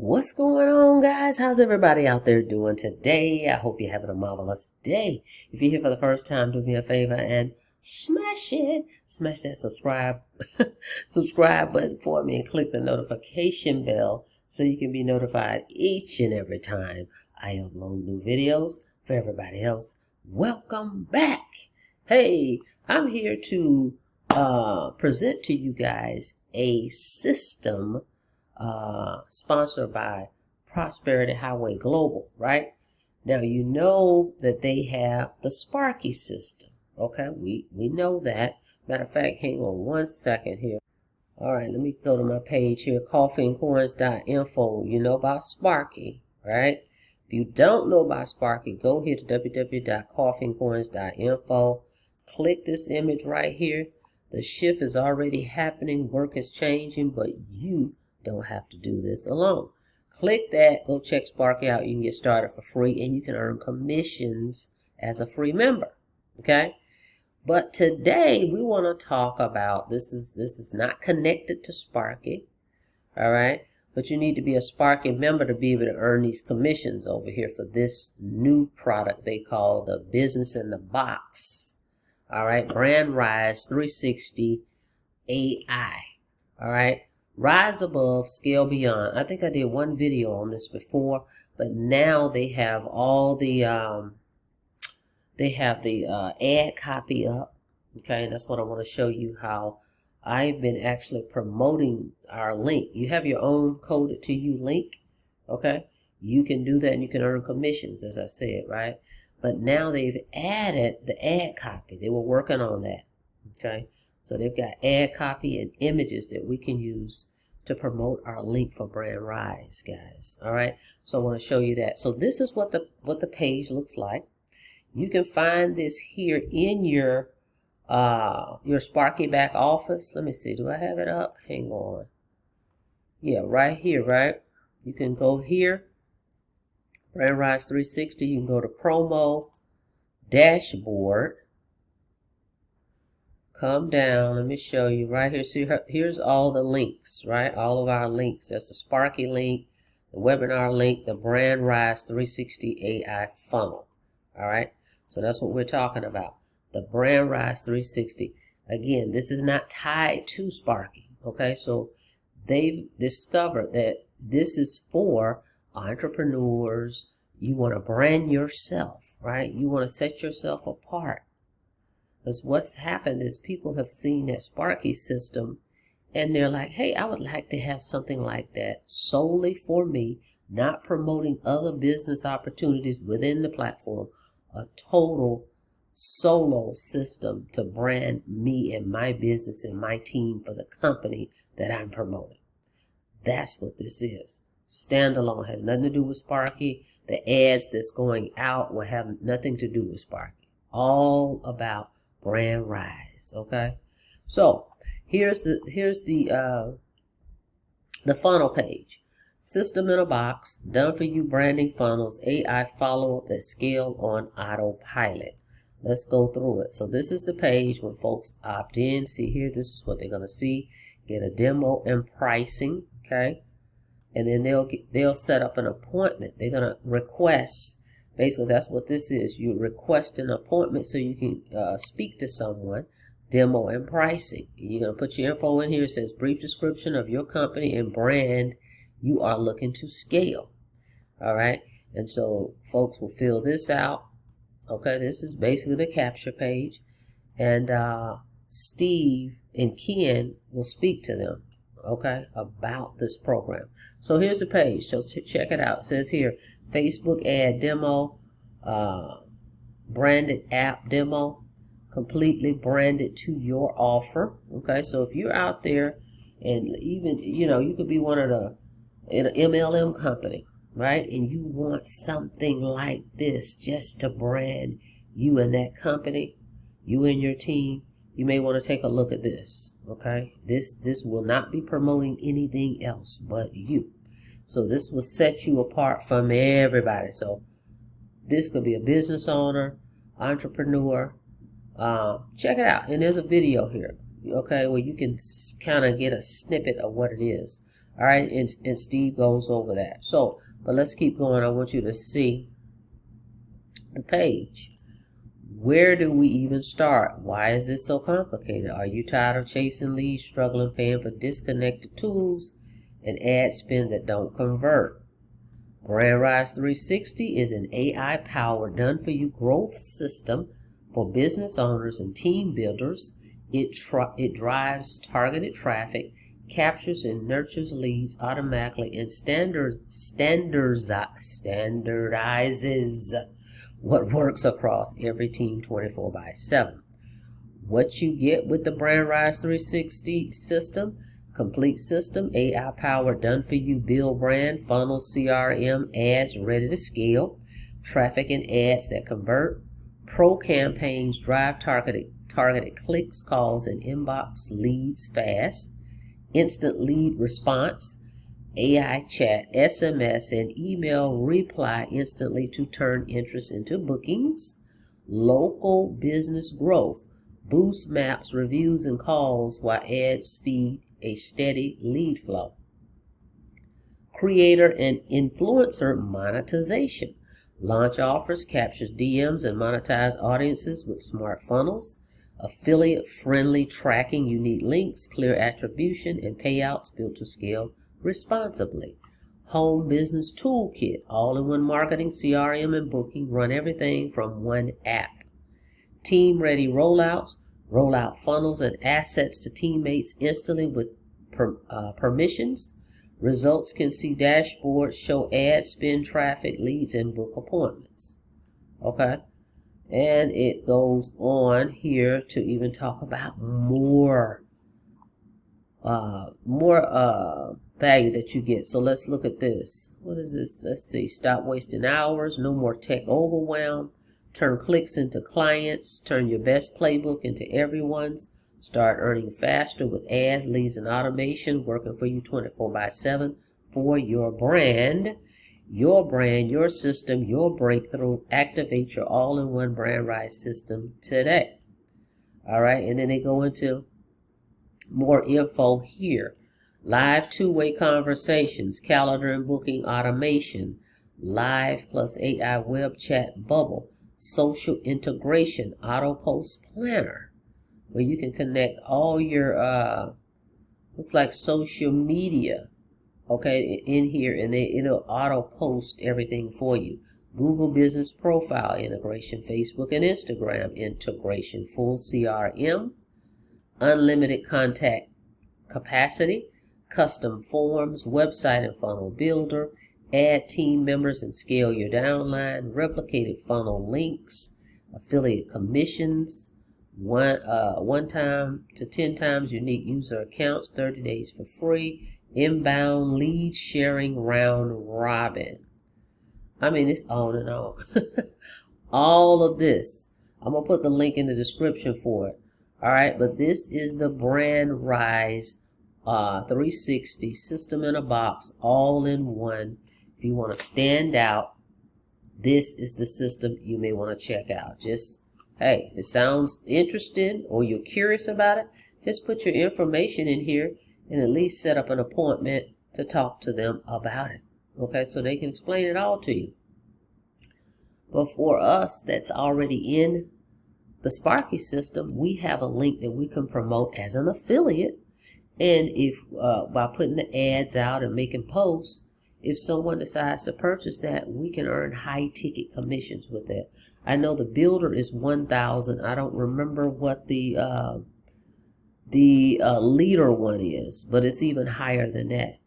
What's going on, guys? How's everybody out there doing today? I hope you're having a marvelous day. If you're here for the first time, do me a favor and smash it. Smash that subscribe button for me and click the notification bell so you can be notified each and every time I upload new videos. For everybody else, welcome back. Hey, I'm here to present to you guys a system sponsored by Prosperity Highway Global, right? Now, you know that they have the Sparky system, okay? We know that. Matter of fact, hang on one second here. All right, let me go to my page here, coffeeandcoins.info. You know about Sparky, right? If you don't know about Sparky, go here to www.coffeeandcoins.info. Click this image right here. The shift is already happening. Work is changing, but you don't have to do this alone. Click that, go check Sparky out. You can get started for free and you can earn commissions as a free member. Okay? But today we want to talk about this is not connected to Sparky. All right? But you need to be a Sparky member to be able to earn these commissions over here for this new product they call the Business in the Box. All right? BrandRise 360 AI. All right? Rise above, scale beyond. I think I did one video on this before, but now they have all the ad copy up. Okay, and that's what I want to show you how I've been actually promoting our link. You have your own coded to you link. Okay, you can do that and you can earn commissions, as I said, right? But now they've added the ad copy. They were working on that. Okay. So they've got ad copy and images that we can use to promote our link for BrandRise, guys. All right. So I want to show you that. So this is what the page looks like. You can find this here in your Sparky back office. Let me see. Do I have it up? Hang on. Yeah, right here, right? You can go here. BrandRise 360. You can go to promo dashboard. Come down, let me show you right here. See, here's all the links, right? All of our links. That's the Sparky link, the webinar link, the BrandRise 360 AI funnel. All right, so that's what we're talking about. The BrandRise 360. Again, this is not tied to Sparky. Okay, so they've discovered that this is for entrepreneurs. You want to brand yourself, right? You want to set yourself apart. Because what's happened is people have seen that Sparky system and they're like, hey, I would like to have something like that solely for me, not promoting other business opportunities within the platform, a total solo system to brand me and my business and my team for the company that I'm promoting. That's what this is. Standalone, has nothing to do with Sparky. The ads that's going out will have nothing to do with Sparky. All about BrandRise. Okay, so here's the funnel page. System in a box, done for you branding funnels, AI follow-up that scale on autopilot. Let's go through it. So this is the page when folks opt in. See here, this is what they're gonna see. Get a demo and pricing. Okay, and then they'll set up an appointment. They're gonna request. Basically, that's what this is. You request an appointment so you can speak to someone, demo and pricing. You're going to put your info in here. It says brief description of your company and brand you are looking to scale. All right. And so folks will fill this out. Okay. This is basically the capture page. And Steve and Ken will speak to them, okay, about this program. So here's the page. So check it out. It says here, Facebook ad demo, branded app demo, completely branded to your offer. Okay, so if you're out there and even, you could be one of in an MLM company, right? And you want something like this just to brand you and that company, you and your team, you may want to take a look at this. Okay, this will not be promoting anything else but you. So this will set you apart from everybody. So this could be a business owner, entrepreneur. Check it out. And there's a video here, okay, where you can kind of get a snippet of what it is. All right, and Steve goes over that. So, but let's keep going. I want you to see the page. Where do we even start? Why is this so complicated? Are you tired of chasing leads, struggling paying for disconnected tools, and ad spend that don't convert? BrandRise 360 is an AI-powered, done-for-you growth system for business owners and team builders. It drives targeted traffic, captures and nurtures leads automatically, and standardizes what works across every team 24/7. What you get with the BrandRise 360 system: complete system, AI powered, done for you, build brand, funnels, CRM, ads ready to scale, traffic and ads that convert, pro campaigns, drive targeted clicks, calls, and inbox leads fast, instant lead response, AI chat, SMS, and email reply instantly to turn interest into bookings, local business growth, boost maps, reviews, and calls while ads feed a steady lead flow. Creator and influencer monetization. Launch offers, captures DMs, and monetize audiences with smart funnels. Affiliate-friendly tracking, unique links, clear attribution, and payouts built to scale responsibly. Home business toolkit, all-in-one marketing, CRM, and booking. Run everything from one app. Team-ready rollouts, roll out funnels and assets to teammates instantly with permissions. Results can see dashboards, show ads, spend traffic, leads, and book appointments. Okay, and it goes on here to even talk about more value that you get. So let's look at this. What is this? Let's see. Stop wasting hours. No more tech overwhelm. Turn clicks into clients. Turn your best playbook into everyone's. Start earning faster with ads, leads, and automation, working for you 24/7 for your brand, your system, your breakthrough. Activate your all-in-one BrandRise system today. All right, and then they go into more info here. Live two-way conversations, calendar and booking automation, live plus AI web chat bubble, social integration, auto post planner, where you can connect all your looks like social media, okay, in here, and it'll auto post everything for you. Google business profile integration, Facebook and Instagram integration, full CRM, unlimited contact capacity, custom forms, website and funnel builder, add team members and scale your downline, replicated funnel links, affiliate commissions, one time to 10 times unique user accounts, 30 days for free, inbound lead sharing round robin. I mean, it's on and on. All of this, I'm gonna put the link in the description for it. All right, but this is the BrandRise 360 system in a box, all in one. If you want to stand out, this is the system you may want to check out. Just, hey, if it sounds interesting or you're curious about it, just put your information in here and at least set up an appointment to talk to them about it. Okay, so they can explain it all to you. But for us that's already in the Sparky system, we have a link that we can promote as an affiliate. And if by putting the ads out and making posts, if someone decides to purchase that, we can earn high ticket commissions with that. I know the builder is 1,000. I don't remember what the leader one is, but it's even higher than that.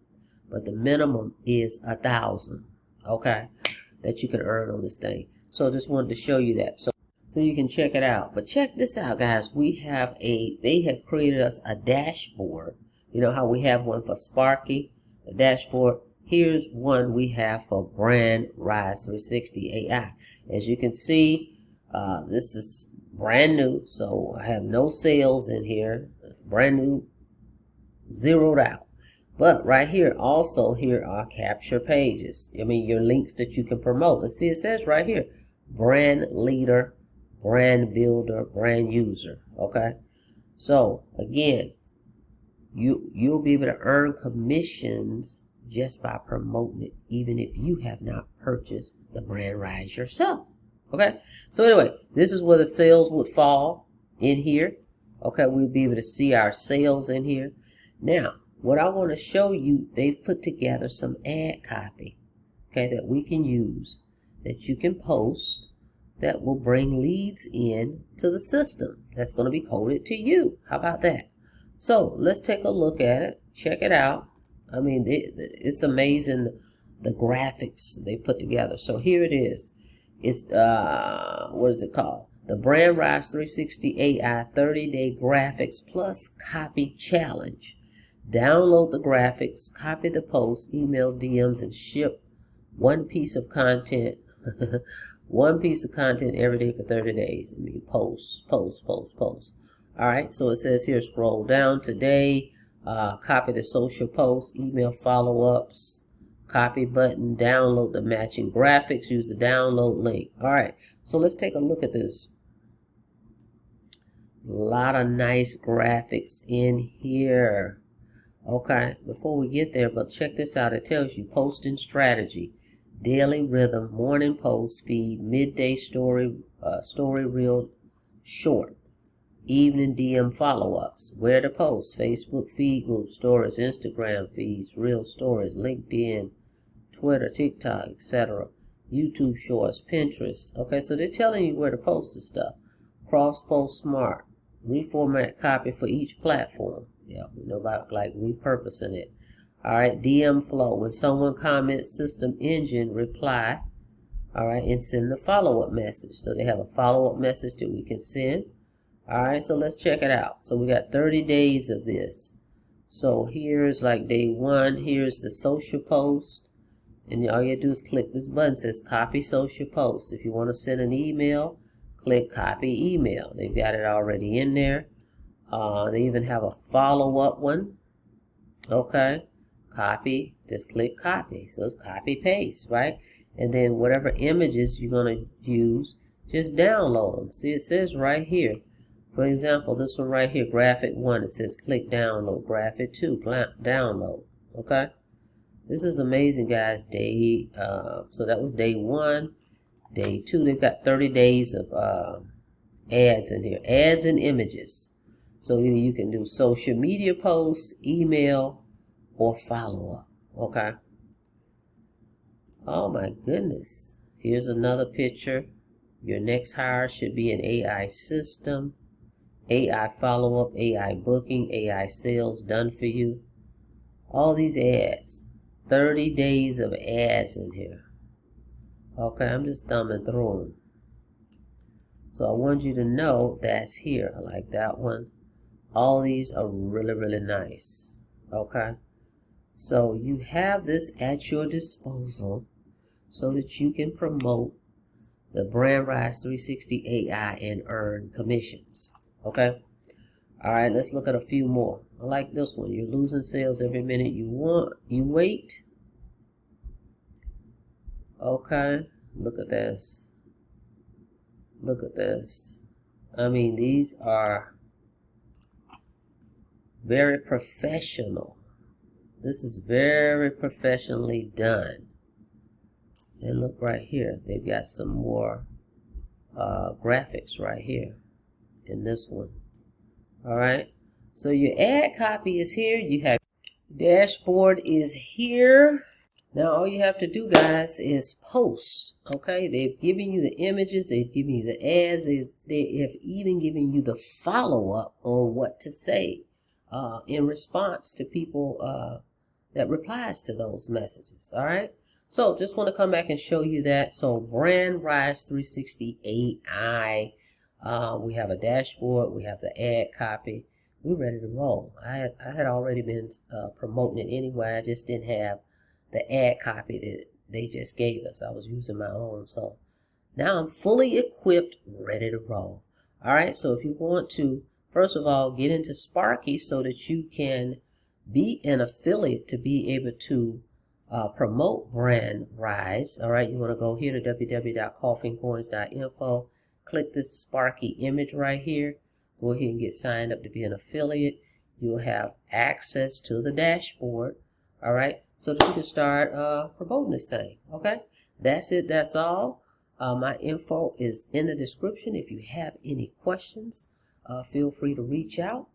But the minimum is 1,000. Okay, that you can earn on this thing. So I just wanted to show you that. So you can check it out. But check this out, guys. They have created us a dashboard. You know how we have one for Sparky, a dashboard. Here's one we have for BrandRise 360 AI. As you can see, this is brand new. So I have no sales in here. Brand new, zeroed out. But right here, also here are capture pages. I mean, your links that you can promote. Let's see, it says right here, brand leader, brand builder, brand user. Okay, so again, you'll be able to earn commissions just by promoting it, even if you have not purchased the BrandRise yourself. Okay, so anyway, this is where the sales would fall in here. Okay, we'll be able to see our sales in here. Now, what I want to show you, they've put together some ad copy, okay, that we can use, that you can post, that will bring leads in to the system. That's going to be coded to you. How about that? So let's take a look at it. Check it out. I mean, it's amazing the graphics they put together. So here it is. It's what is it called? The BrandRise 360 AI 30-day graphics plus copy challenge. Download the graphics, copy the posts, emails, DMs, and ship one piece of content. One piece of content every day for 30 days. I mean, post. All right, so it says here, scroll down today, copy the social post, email follow-ups, copy button, download the matching graphics, use the download link. All right, so let's take a look at this. A lot of nice graphics in here. Okay, before we get there, but check this out. It tells you posting strategy, daily rhythm, morning post feed, midday story, story reel short, evening DM follow-ups, where to post, Facebook feed group stories, Instagram feeds, real stories, LinkedIn, Twitter, TikTok, etc., YouTube shorts, Pinterest. Okay, so they're telling you where to post the stuff. Cross post smart, reformat copy for each platform. Yeah, we know about like repurposing it. All right, DM flow. When someone comments, system engine reply. All right, and send the follow-up message. So they have a follow-up message that we can send. All right, so let's check it out. So we got 30 days of this. So here's like day 1. Here's the social post. And all you do is click this button. It says copy social post. If you want to send an email, click copy email. They've got it already in there. They even have a follow-up one. Okay. Copy. Just click copy. So it's copy paste, right? And then whatever images you're going to use, just download them. See, it says right here. For example, this one right here, graphic 1, it says click download. Graphic 2, download. Okay. This is amazing, guys. So that was day 1. Day 2, they've got 30 days of ads in here. Ads and images. So either you can do social media posts, email, or follow-up. Okay. Oh my goodness. Here's another picture. Your next hire should be an AI system. AI follow-up, AI booking, AI sales done for you. All these ads. 30 days of ads in here. Okay, I'm just thumbing through them. So I want you to know that's here. I like that one. All these are really, really nice. Okay. So you have this at your disposal so that you can promote the BrandRise 360 AI and earn commissions. Okay. All right, let's look at a few more. I like this one. You're losing sales every minute you wait. Okay, look at this. Look at this. I mean, these are very professional. This is very professionally done. And look right here. They've got some more graphics right here in this one. All right. So your ad copy is here. You have dashboard is here. Now all you have to do, guys, is post. Okay, they've given you the images, they've given you the ads, they have even given you the follow-up on what to say in response to people that replies to those messages. All right, so just want to come back and show you that. So BrandRise 360 AI, we have a dashboard, we have the ad copy, we're ready to roll. I had already been promoting it anyway. I just didn't have the ad copy that they just gave us. I was using my own. So now I'm fully equipped, ready to roll. All right. So if you want to, first of all, get into Sparky so that you can be an affiliate to be able to promote BrandRise. All right. You want to go here to www.coffeeandcoins.info. Click this Sparky image right here. Go ahead and get signed up to be an affiliate. you'll have access to the dashboard, all right, so that you can start promoting this thing. Okay, that's it. That's all. My info is in the description. If you have any questions, feel free to reach out.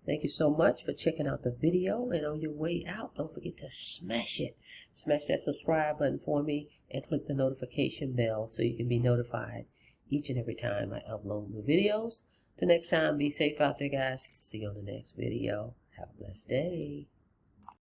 Thank you so much for checking out the video, and on your way out, don't forget to smash it. Smash that subscribe button for me and click the notification bell so you can be notified each and every time I upload new videos. Till next time, be safe out there, guys. See you on the next video. Have a blessed day.